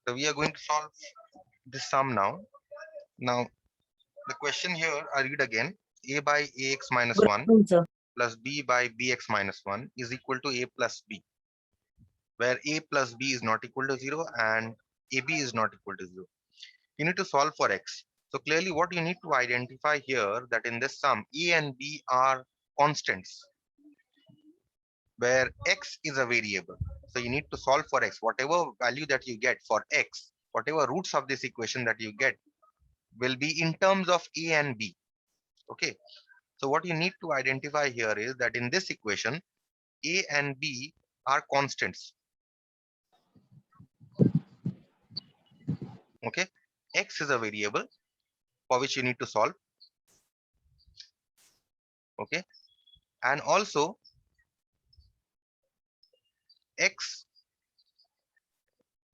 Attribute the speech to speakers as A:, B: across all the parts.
A: So we are going to solve this sum now. Now the question here, I read again. A by ax minus
B: Good
A: 1
B: afternoon, sir.
A: plus b by bx minus 1 is equal to a plus b, where a plus b is not equal to 0 and ab is not equal to 0. You need to solve for x. So clearly what you need to identify here, that in this sum a and b are constants where x is a variable. So you need to solve for x. Whatever value that you get for x, whatever roots of this equation that you get will be in terms of a and b. Okay. So what you need to identify here is that in this equation, a and b are constants. Okay. X is a variable for which you need to solve. Okay. And also x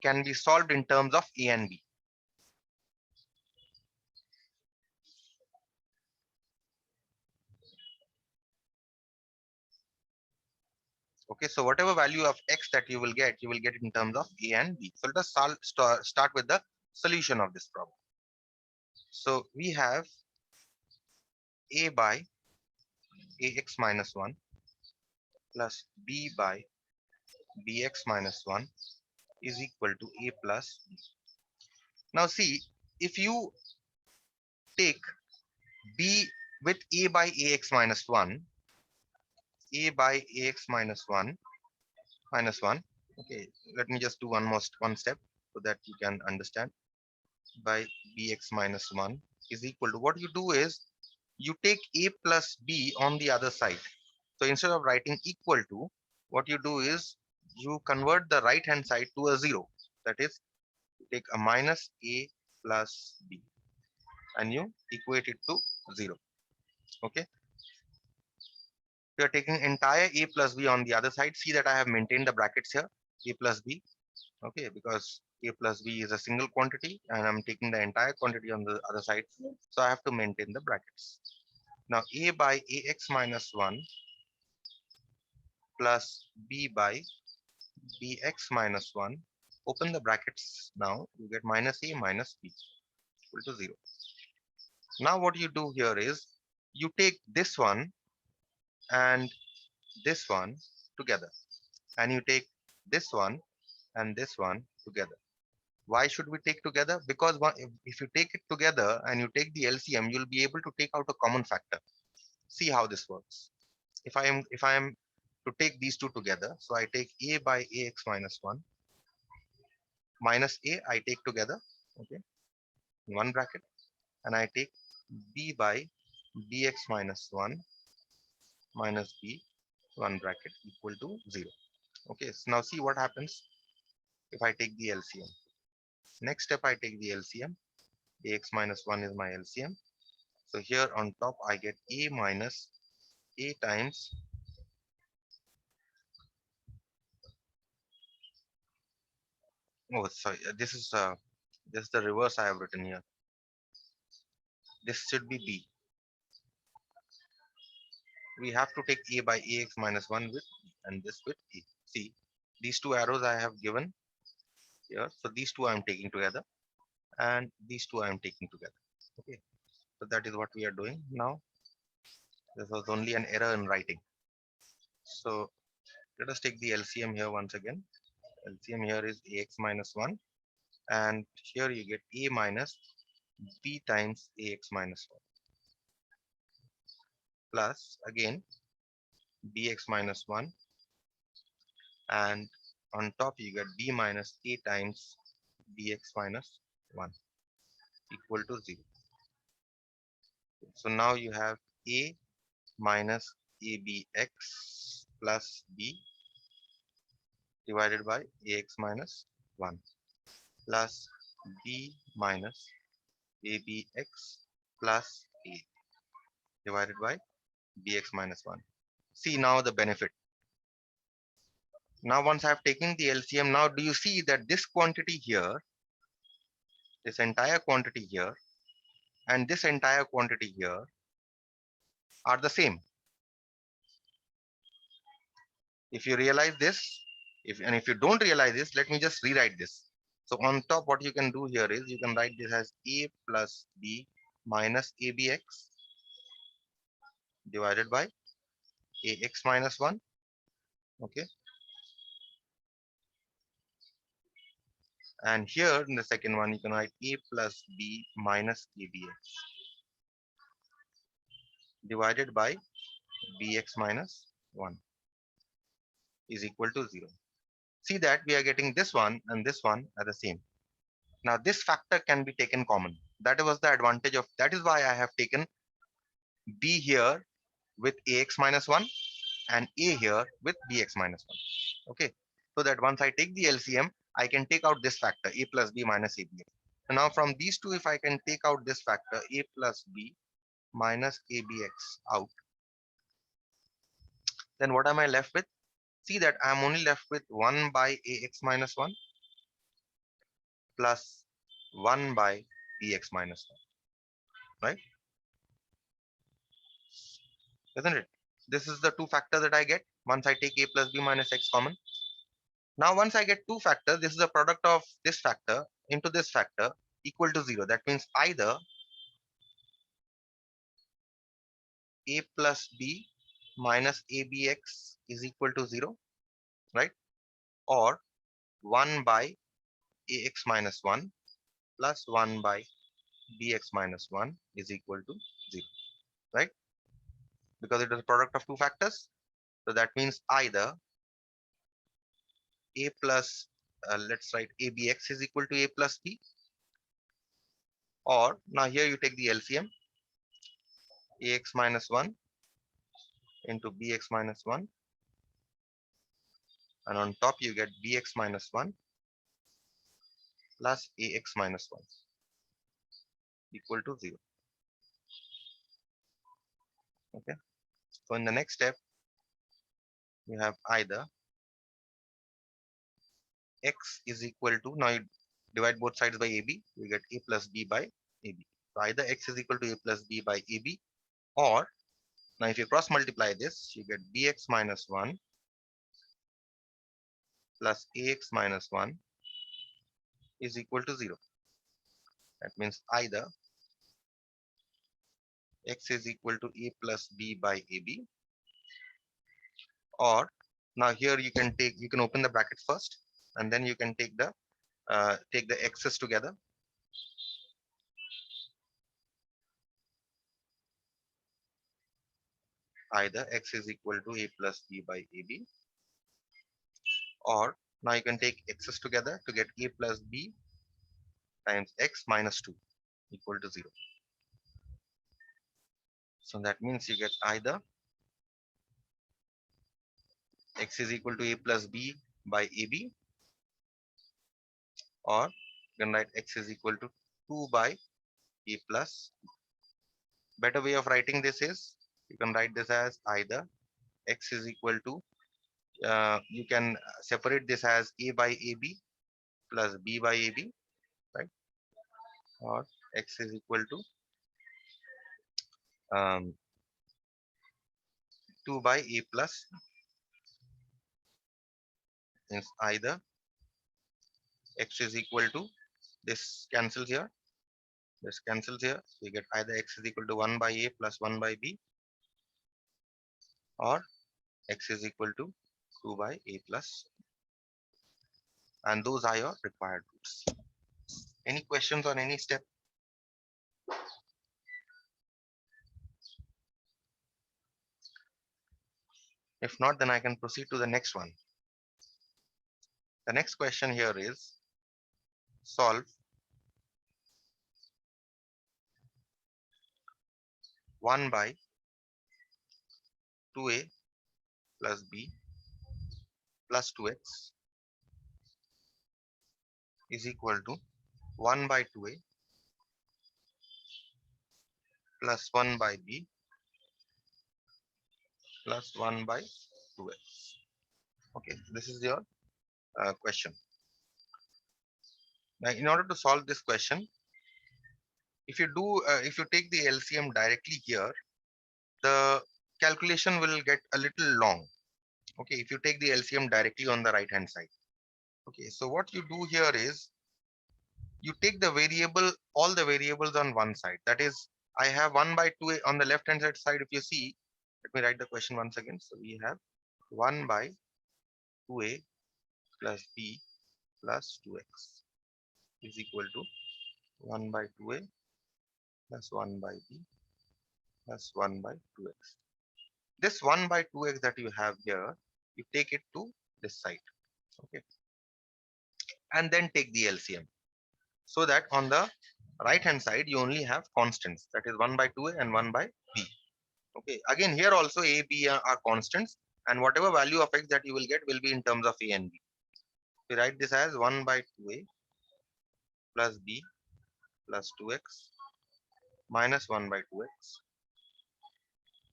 A: can be solved in terms of a and b. Okay, so whatever value of x that you will get it in terms of a and b. So let us start with the solution of this problem. So we have a by ax minus 1 plus b by bx minus 1 is equal to a plus b. Now see, if you take b with a by ax minus 1, a by ax minus 1 minus 1. Okay, let me just do one step so that you can understand. By bx minus 1 is equal to, what you do is you take a plus b on the other side. So instead of writing equal to, what you do is you convert the right hand side to a 0. That is, you take a minus a plus b and you equate it to 0. Okay. We are taking entire a plus b on the other side. See that I have maintained the brackets here, a plus b. Okay, because a plus b is a single quantity and I'm taking the entire quantity on the other side. So I have to maintain the brackets. Now a by ax minus 1 plus b by bx minus 1. Open the brackets now. You get minus a minus b equal to 0. Now what you do here is you take this one and this one together. And you take this one and this one together. Why should we take together? Because if you take it together and you take the LCM, you'll be able to take out a common factor. See how this works. If I am to take these two together, so I take a by ax minus 1 minus a, I take together, okay, in one bracket, and I take b by bx minus 1 minus b, one bracket, equal to 0. Okay, so now see what happens if I take the LCM. Next step, I take the LCM. Ax minus 1 is my LCM. So here on top, I get a minus a times, oh sorry, this is the reverse I have written here. This should be b. We have to take a by ax minus 1 with b and this with a. See, these two arrows I have given here. So these two I am taking together and these two I am taking together. Okay, so that is what we are doing now. This was only an error in writing. So let us take the LCM here once again. LCM here is ax minus 1 and here you get a minus b times ax minus 1 plus again bx minus 1, and on top you get b minus a times bx minus 1 equal to 0. So now you have a minus abx plus b divided by ax minus 1 plus b minus abx plus a divided by bx minus 1. See now the benefit. Now once I have taken the LCM, now do you see that this quantity here, this entire quantity here, and this entire quantity here are the same? If you realize this, if you don't realize this, let me just rewrite this. So on top, what you can do here is you can write this as a plus b minus abx divided by ax minus 1. Okay. And here in the second one, you can write a plus b minus abx divided by bx minus 1 is equal to 0. See that we are getting this one and this one are the same. Now this factor can be taken common. That was the advantage of, that is why I have taken b here with ax minus 1 and a here with bx minus 1. Okay. So that once I take the LCM, I can take out this factor a plus b minus abx. So now from these two, if I can take out this factor a plus b minus abx out, then what am I left with? See that I'm only left with 1 by ax minus 1 plus 1 by bx minus 1, right? Isn't it? This is the two factor that I get once I take a plus b minus x common. Now, once I get two factors, this is the product of this factor into this factor equal to 0. That means either a plus b minus abx is equal to 0, right? Or 1 by ax minus 1 plus 1 by bx minus 1 is equal to 0, right? Because it is a product of two factors. So that means either a plus, let's write abx is equal to a plus b, or now here you take the LCM, ax minus 1 into bx minus 1, and on top you get bx minus 1 plus ax minus 1 equal to 0. Okay. So in the next step, you have either x is equal to, now you divide both sides by ab, you get a plus b by ab. So either x is equal to a plus b by ab, or now if you cross multiply this, you get bx minus 1 plus ax minus 1 is equal to 0. That means either x is equal to a plus b by ab, or now here you can take, you can open the bracket first, and then you can take the x's together. Either x is equal to a plus b by ab, or now you can take x's together to get a plus b times x minus 2 equal to 0. So that means you get either x is equal to a plus b by ab, or you can write x is equal to 2 by a plus. Better way of writing this is you can write this as either x is equal to, you can separate this as a by ab plus b by ab, right? Or x is equal to 2 by a plus, means either x is equal to, this cancels here, this cancels here, so you get either x is equal to 1 by a plus 1 by b, or x is equal to 2 by a plus, and those are your required roots. Any questions on any step? If not, then I can proceed to the next one. The next question here is solve 1 by 2a plus b plus 2x is equal to 1 by 2a plus 1 by b plus 1 by 2x. Okay, this is your question. Now, in order to solve this question, if you take the LCM directly here, the calculation will get a little long. Okay, if you take the LCM directly on the right hand side. Okay, so what you do here is you take the variable, all the variables on one side. That is, I have 1 by 2a on the left hand side. If you see, let me write the question once again. So we have 1 by 2a plus b plus 2x is equal to 1 by 2a plus 1 by b plus 1 by 2x. This 1 by 2x that you have here, you take it to this side. Okay. And then take the LCM. So that on the right hand side, you only have constants. That is 1 by 2a and 1 by b. Okay. Again, here also a, b are constants. And whatever value of x that you will get will be in terms of a and b. We write this as 1 by 2a plus b plus 2x minus 1 by 2x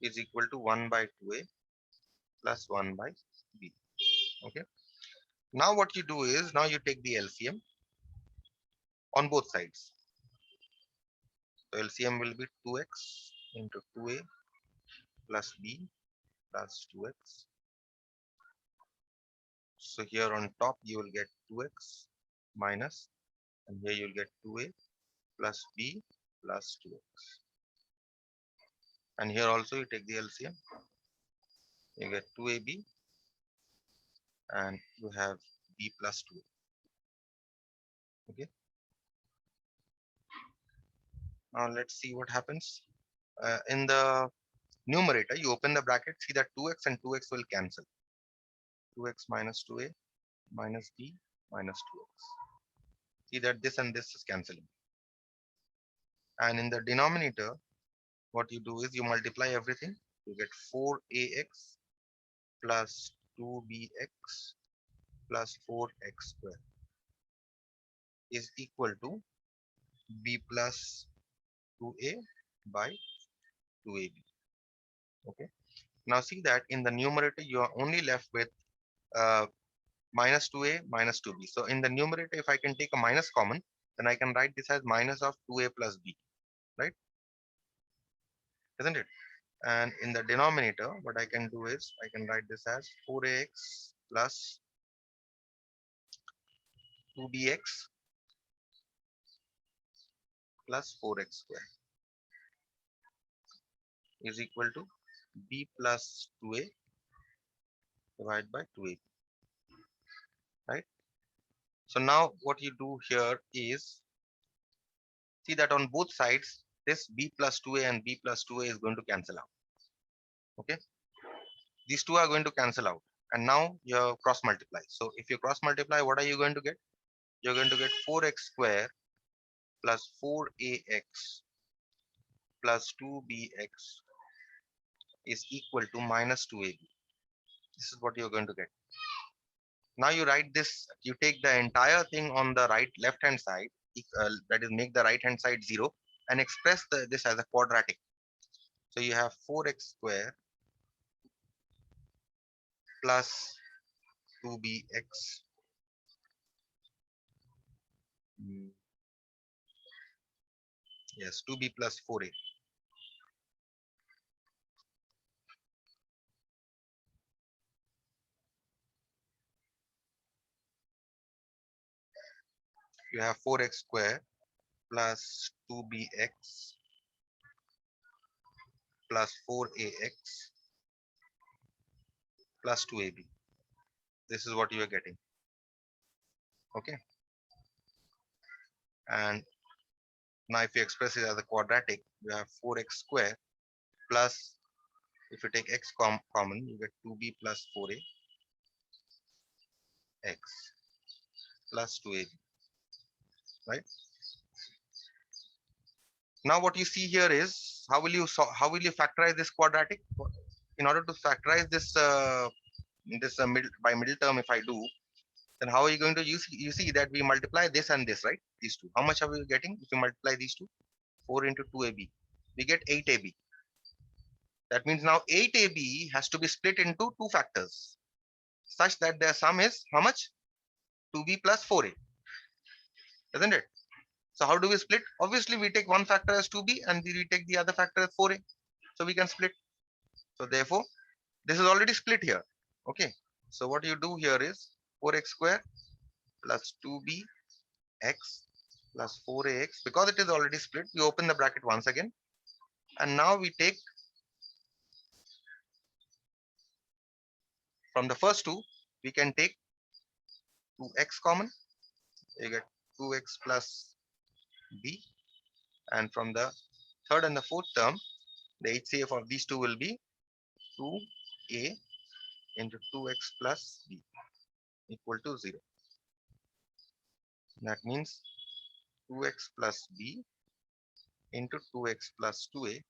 A: is equal to 1 by 2a plus 1 by b. Okay. Now what you do is, now you take the LCM on both sides. So LCM will be 2x into 2a plus b plus 2x. So here on top you will get 2x minus, and here you will get 2a plus b plus 2x. And here also you take the LCM, you get 2ab and you have b plus 2a. Okay. Now let's see what happens. In the numerator, you open the bracket, see that 2x and 2x will cancel. 2x minus 2a minus b minus 2x. See that this and this is cancelling. And in the denominator, what you do is you multiply everything. You get 4ax plus 2bx plus 4x square is equal to b plus 2a by 2ab. Okay. Now see that in the numerator you are only left with uh, minus 2a minus 2b. So in the numerator, if I can take a minus common, then I can write this as minus of 2a plus b, right? Isn't it? And in the denominator, what I can do is I can write this as 4ax plus 2bx plus 4x square is equal to b plus 2a divided by 2a, right? So now what you do here is, see that on both sides, this b plus 2a and b plus 2a is going to cancel out. Okay. These two are going to cancel out. And now you cross multiply. So if you cross multiply, what are you going to get? You're going to get 4x square plus 4ax plus 2bx is equal to minus 2ab. This is what you're going to get. Now you write this, you take the entire thing on the left hand side, that is make the right hand side 0 and express this as a quadratic. So you have 4x square plus 2bx yes, 2b plus 4a. You have 4x square plus 2bx plus 4ax plus 2ab. This is what you are getting. Okay. And now if you express it as a quadratic, you have 4x square plus, if you take x common, you get 2b plus 4ax plus 2ab, right? Now what you see here is, how will you factorize this quadratic? In order to factorize this by middle term, if I do, then how are you going to use? You see that we multiply this and this, right? These two. How much are we getting if you multiply these two? 4 into 2ab. We get 8ab. That means now 8ab has to be split into two factors such that their sum is how much? 2b plus 4a. Isn't it? So how do we split? Obviously, we take one factor as 2b and we take the other factor as 4a. So we can split. So therefore, this is already split here. Okay. So what you do here is 4x square plus 2bx plus 4ax. Because it is already split, we open the bracket once again. And now we take from the first two, we can take 2x common. You get 2x plus b. And from the third and the fourth term, the HCF of these two will be 2a into 2x plus b equal to 0. That means 2x plus b into 2x plus 2a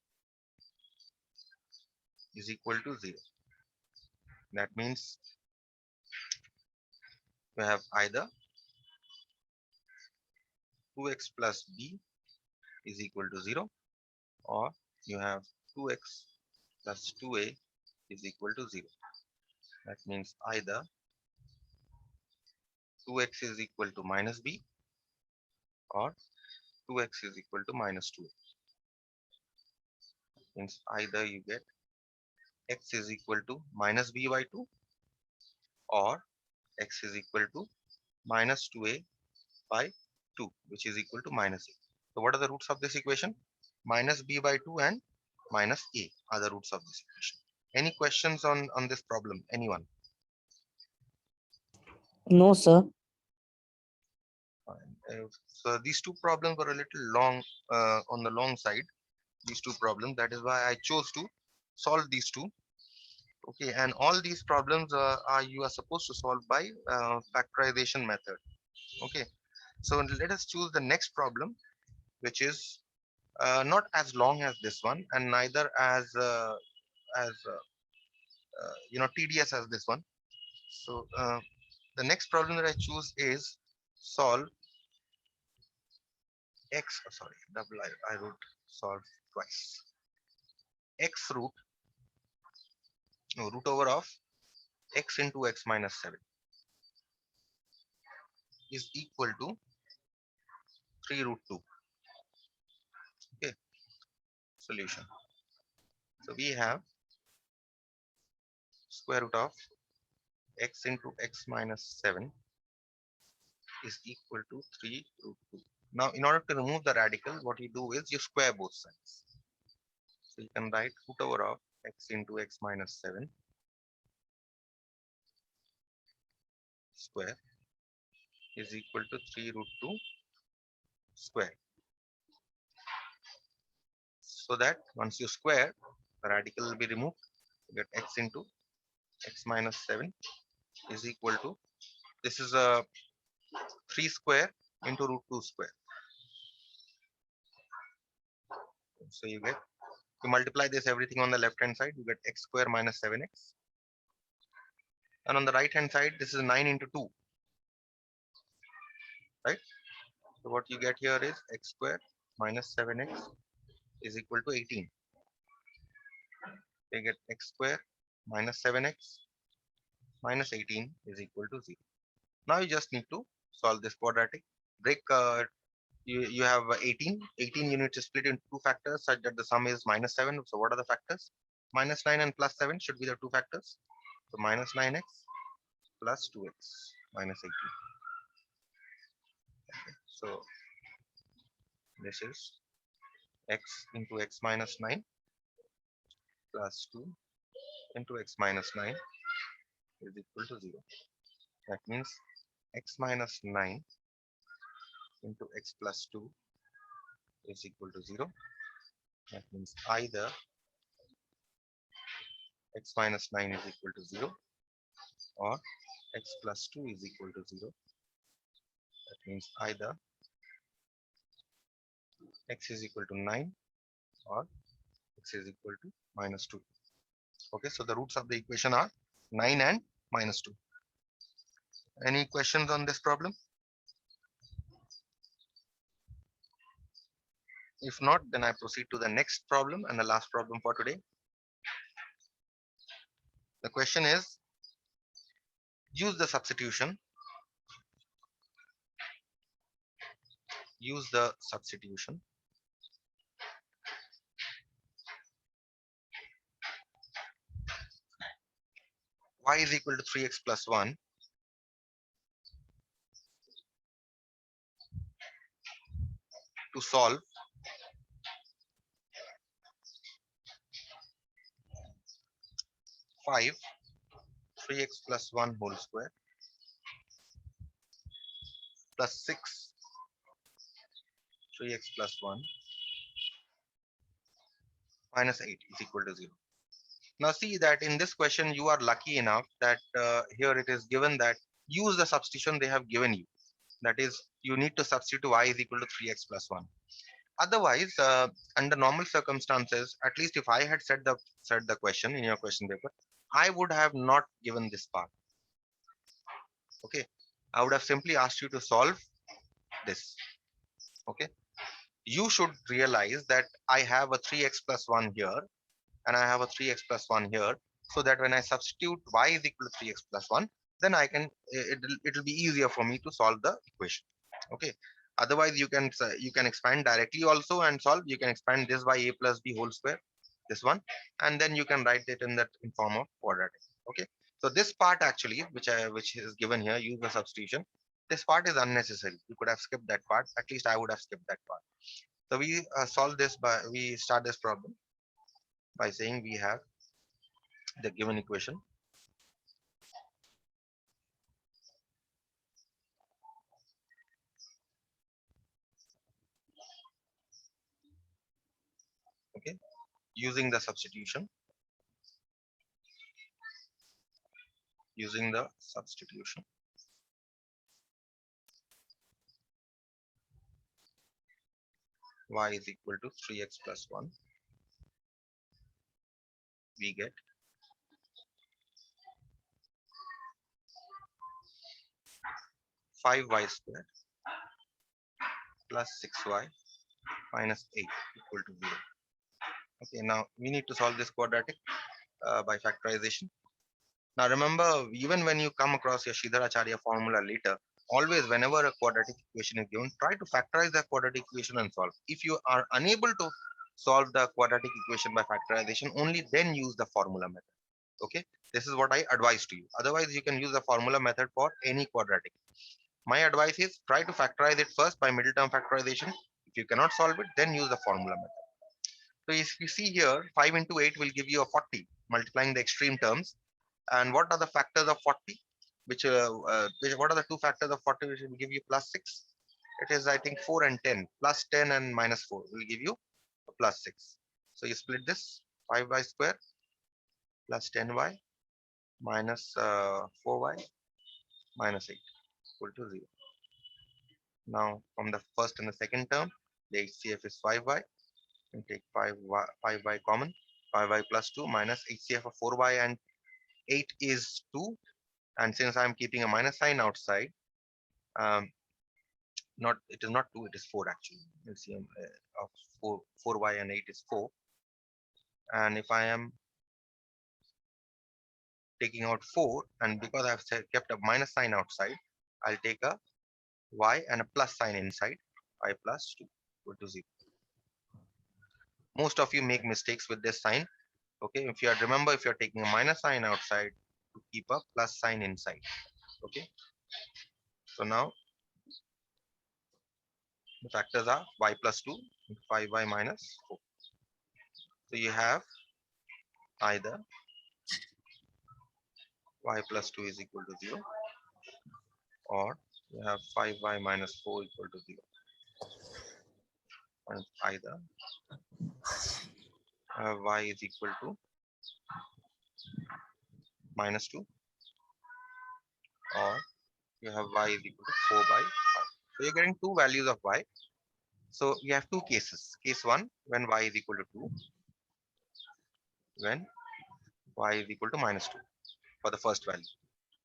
A: is equal to 0. That means we have either 2x plus b is equal to 0, or you have 2x plus 2a is equal to 0. That means either 2x is equal to minus b, or 2x is equal to minus 2a. Means either you get x is equal to minus b by 2, or x is equal to minus 2a by 2, which is equal to minus a. So what are the roots of this equation? Minus b by 2 and minus a are the roots of this equation. Any questions on this problem? Anyone?
B: No, sir.
A: So these two problems were a little long, on the long side. These two problems. That is why I chose to solve these two. Okay, and all these problems you are supposed to solve by factorization method. Okay, so let us choose the next problem, which is not as long as this one, and neither as tedious as this one. So the next problem that I choose is solve x. Sorry, double I wrote solve twice. X root, no, root over of x into x minus 7 is equal to 3 root 2. Okay, solution. So we have square root of x into x minus 7 is equal to 3 root 2. Now, in order to remove the radical, what you do is you square both sides. So you can write root over of x into x minus 7 square is equal to 3 root 2 square. So that once you square, the radical will be removed. You get x into x minus 7 is equal to, this is a 3 square into root 2 square. So you multiply this everything on the left hand side, you get x square minus 7x. And on the right hand side, this is 9 into 2, right? So what you get here is x square minus 7x is equal to 18. You get x square minus 7x minus 18 is equal to 0. Now you just need to solve this quadratic. Break, you have 18. 18 units is split into two factors such that the sum is minus 7. So what are the factors? Minus 9 and plus 7 should be the two factors. So minus 9x plus 2x minus 18. Okay. So this is x into x minus 9 plus 2 into x minus 9 is equal to 0. That means x minus 9 into x plus 2 is equal to 0. That means either x minus 9 is equal to 0, or x plus 2 is equal to 0. That means either x is equal to 9 or x is equal to minus 2. Okay, so the roots of the equation are 9 and minus 2. Any questions on this problem? If not, then I proceed to the next problem and the last problem for today. The question is, use the substitution. Use the substitution. Y is equal to 3x plus 1. to solve 5 3x plus 1 whole square plus 6 3x plus 1 minus 8 is equal to 0. Now see that in this question you are lucky enough that here it is given that use the substitution they have given you. That is, you need to substitute y is equal to 3x plus 1. Otherwise, under normal circumstances, at least if I had said the question in your question paper, I would have not given this part. Okay, I would have simply asked you to solve this. Okay, you should realize that I have a 3x plus 1 here and I have a 3x plus 1 here, so that when I substitute y is equal to 3x plus 1, then I can it'll be easier for me to solve the equation. Okay, otherwise you can expand directly also and solve. You can expand this by a plus b whole square, this one, and then you can write it in that in form of quadratic. Okay, so this part actually which is given here, use the substitution, this part is unnecessary. You could have skipped that part. At least I would have skipped that part. So we start this problem by saying we have the given equation. Okay, using the substitution, y is equal to 3x plus 1, we get 5y squared plus 6y minus 8 equal to 0. Okay, now we need to solve this quadratic by factorization. Now remember, even when you come across your Sridharacharya formula later, always whenever a quadratic equation is given, try to factorize the quadratic equation and solve. If you are unable to solve the quadratic equation by factorization, only then use the formula method. Okay, this is what I advise to you. Otherwise, you can use the formula method for any quadratic. My advice is try to factorize it first by middle term factorization. If you cannot solve it, then use the formula method. So if you see here, 5 into 8 will give you a 40, multiplying the extreme terms. And what are the factors of 40? What are the two factors of 40 which will give you plus 6? It is, I think, 4 and 10. Plus 10 and minus 4 will give you a plus 6. So you split this, 5y square plus 10y minus 4y minus 8 equal to 0. Now from the first and the second term, the HCF is 5y. And take 5y common. 5y plus 2 minus HCF of 4y and 8 is 2. And since I'm keeping a minus sign outside, it is not 2, it is 4 actually. LCM of 4y and 8 is 4. And if I am taking out 4, and because I've kept a minus sign outside, I'll take a y and a plus sign inside. 5 plus 2 equal to 0. Most of you make mistakes with this sign. Okay, if you remember, if you're taking a minus sign outside, to keep a plus sign inside. Okay, so now the factors are y plus 2 and 5y minus 4. So you have either y plus 2 is equal to 0, or you have 5y minus 4 equal to 0. And either y is equal to minus 2, or you have y is equal to 4 by 5. So you're getting two values of y. So you have two cases. Case 1, when y is equal to 2, when y is equal to minus 2 for the first value.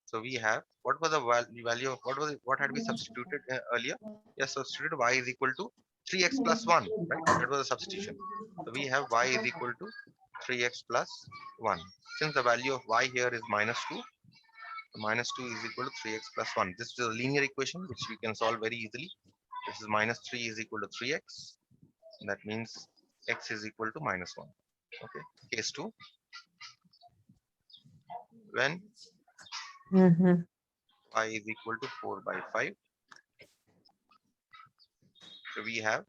A: So we have, what was the value of, what had we substituted earlier? Yes, substituted y is equal to 3x plus 1, right? That was a substitution. So we have y is equal to 3x plus 1. Since the value of y here is minus 2, minus 2 is equal to 3x plus 1. This is a linear equation which we can solve very easily. This is minus 3 is equal to 3x. That means x is equal to minus 1. Okay. Case 2, when y is equal to 4 by 5. So we have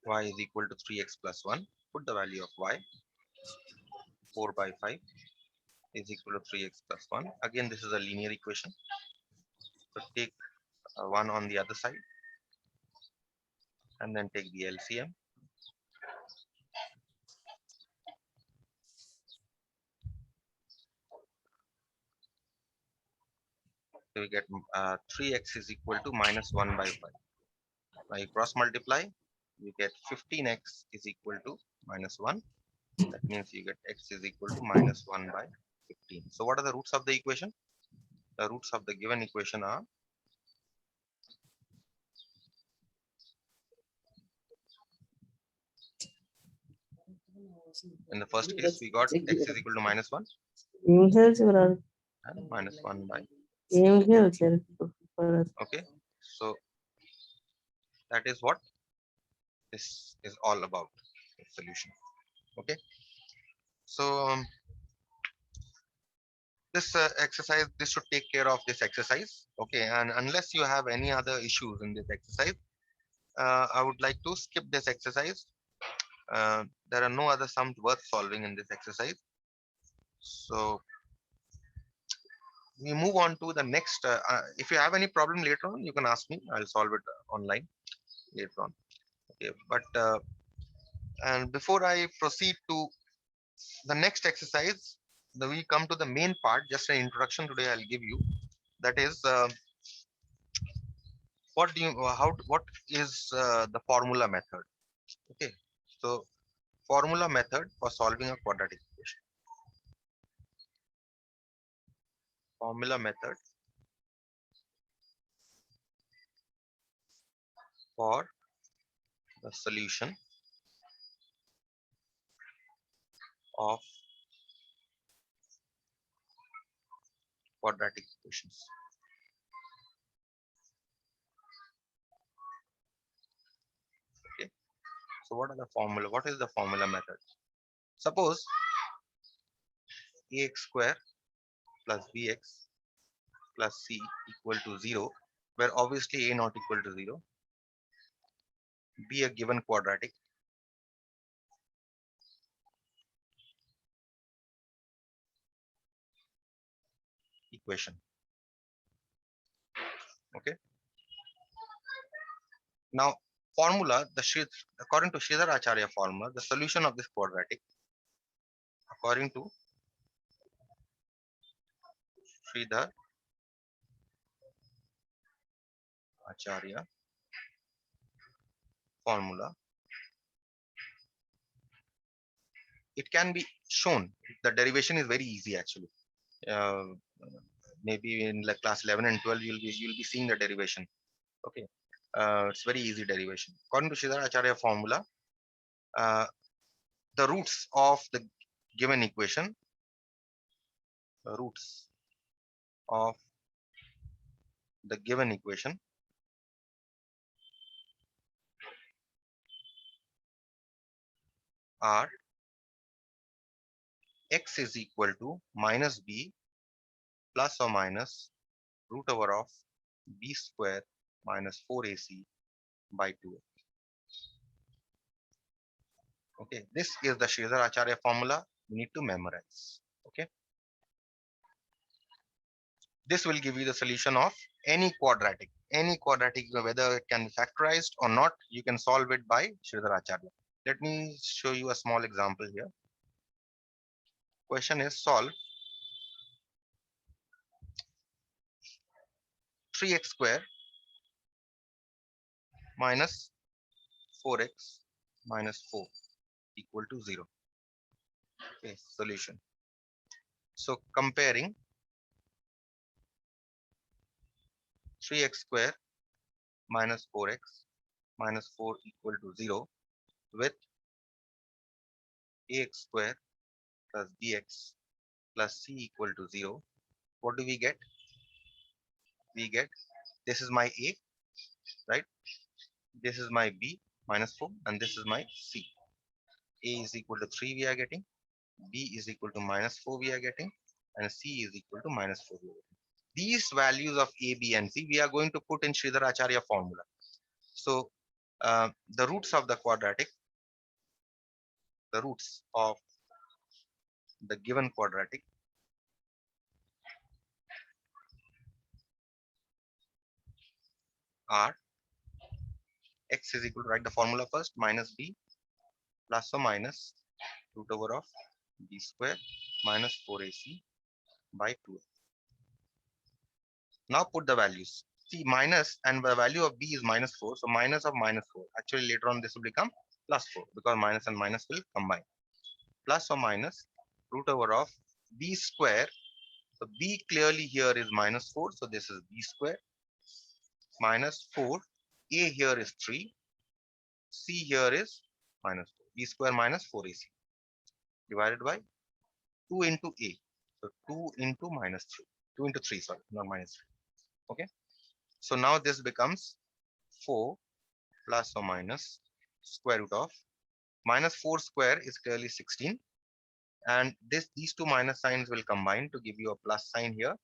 A: y is equal to 3x plus 1. Put the value of y, 4 by 5 is equal to 3x plus 1. Again, this is a linear equation. So take 1 on the other side and then take the LCM. So we get 3x is equal to minus 1 by 5. Now you cross multiply, you get 15x is equal to minus 1. That means you get x is equal to minus 1 by 15. So what are the roots of the equation? The roots of the given equation are, in the first case, we got x is equal to minus 1 and minus 1 by. Okay, so that is what this is all about, the solution. Okay, so this exercise, this should take care of this exercise. Okay, and unless you have any other issues in this exercise, I would like to skip this exercise. There are no other sums worth solving in this exercise. So we move on to the next. If you have any problem later on, you can ask me. I'll solve it online later on. Okay, but and before I proceed to the next exercise, we come to the main part. Just an introduction today I'll give you. That is, what do you what is the formula method? Okay, so formula method for solving a quadratic equation. Formula method for the solution of quadratic equations. Okay, so what are the formula? What is the formula method? Suppose ax square plus bx plus c equal to 0, where obviously a not equal to 0, be a given quadratic equation. Okay, now formula, according to Sridhar Acharya formula, the solution of this quadratic, according to Sridhar Acharya formula, it can be shown. The derivation is very easy actually. Uh, Maybe in like class 11 and 12 you'll be seeing the derivation. Okay, it's very easy derivation. According to Sridhar Acharya formula, the roots of the given equation, the roots of the given equation are x is equal to minus b plus or minus root over of b square minus 4ac by 2. Okay, this is the Sridhar Acharya formula you need to memorize. Okay, this will give you the solution of any quadratic, whether it can be factorized or not. You can solve it by Sridhar Acharya. Let me show you a small example here. Question is, solve 3x square minus 4x minus 4 equal to 0. Okay, solution. So comparing 3x square minus 4x minus 4 equal to 0 with ax square plus bx plus c equal to 0, what do we get? We get, this is my a, right? This is my b minus 4 and this is my c. A is equal to 3 we are getting, b is equal to minus 4 we are getting, and c is equal to minus 4 we are getting. These values of a, b and c we are going to put in Sridhar Acharya formula. So The roots of the quadratic, the roots of the given quadratic are x is equal to, write the formula first, minus b plus or minus root over of b square minus 4ac by 2. Now put the values. See, minus, and the value of b is minus 4. So minus of minus 4. Actually, later on this will become plus 4 because minus and minus will combine. Plus or minus root over of b square. So b clearly here is minus 4. So this is b square minus 4. A here is 3. C here is minus 4. B square minus 4ac divided by 2 into a. So 2 into minus 3. 2 into 3, sorry, not minus 3. Okay. So now this becomes 4 plus or minus square root of minus 4 square is clearly 16. And these two minus signs will combine to give you a plus sign here.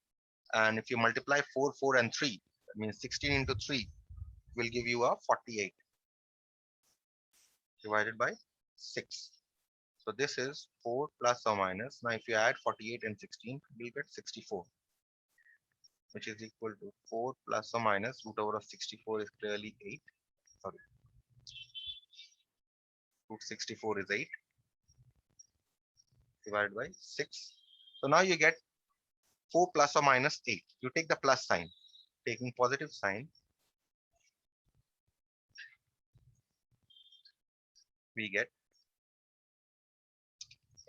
A: And if you multiply 4, 4 and 3, that means 16 into 3 will give you a 48 divided by 6. So this is 4 plus or minus. Now if you add 48 and 16, you'll get 64, which is equal to 4 plus or minus root over of 64 is clearly 8. Sorry, root 64 is 8 divided by 6. So now you get 4 plus or minus 8. You take the plus sign. Taking positive sign, we get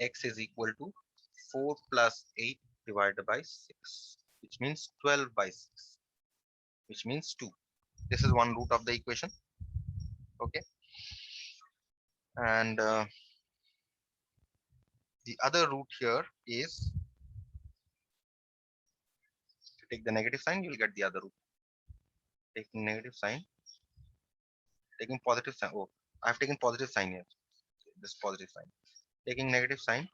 A: x is equal to 4 plus 8 divided by 6, which means 12 by 6, which means 2. This is one root of the equation. Okay. And the other root here is, to take the negative sign, you'll get the other root. Taking negative sign, taking positive sign. Oh, I've taken positive sign here. This positive sign. Taking negative sign,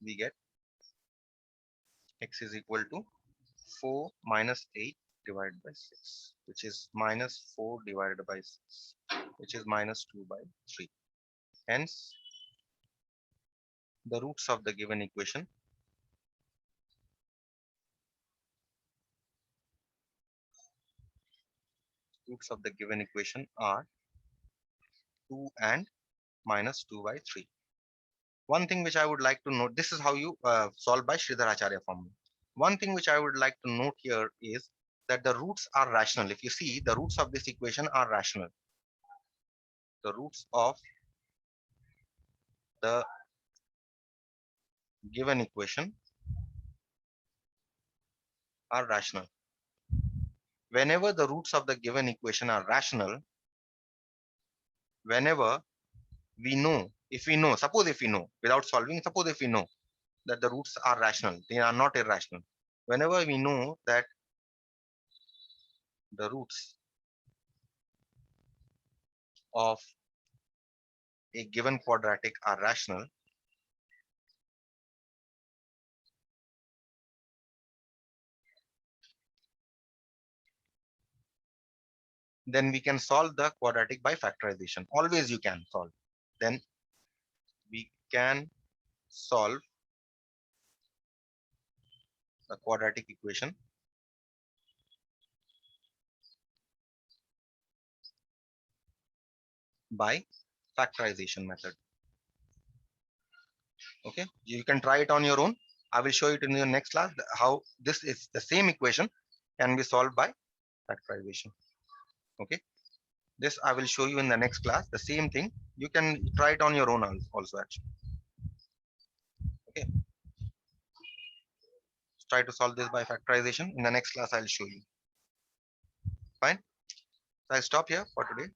A: we get x is equal to 4 minus 8 divided by 6, which is minus 4 divided by 6, which is minus 2 by 3. Hence, the roots of the given equation are 2 and minus 2 by 3. One thing which I would like to note, this is how you solve by Sridharacharya formula. One thing which I would like to note here is that the roots are rational. If you see, the roots of this equation are rational. The roots of the given equation are rational. Whenever the roots of the given equation are rational, whenever we know, if we know, without solving, suppose if we know that the roots are rational, they are not irrational. Whenever we know that the roots of a given quadratic are rational, then we can solve the quadratic by factorization. Always you can solve. Then we can solve the quadratic equation by factorization method. Okay, you can try it on your own. I will show it in your next class how this is the same equation can be solved by factorization. Okay, this I will show you in the next class. The same thing you can try it on your own also actually. Okay, try to solve this by factorization. In the next class I'll show you. Fine. So I'll stop here for today.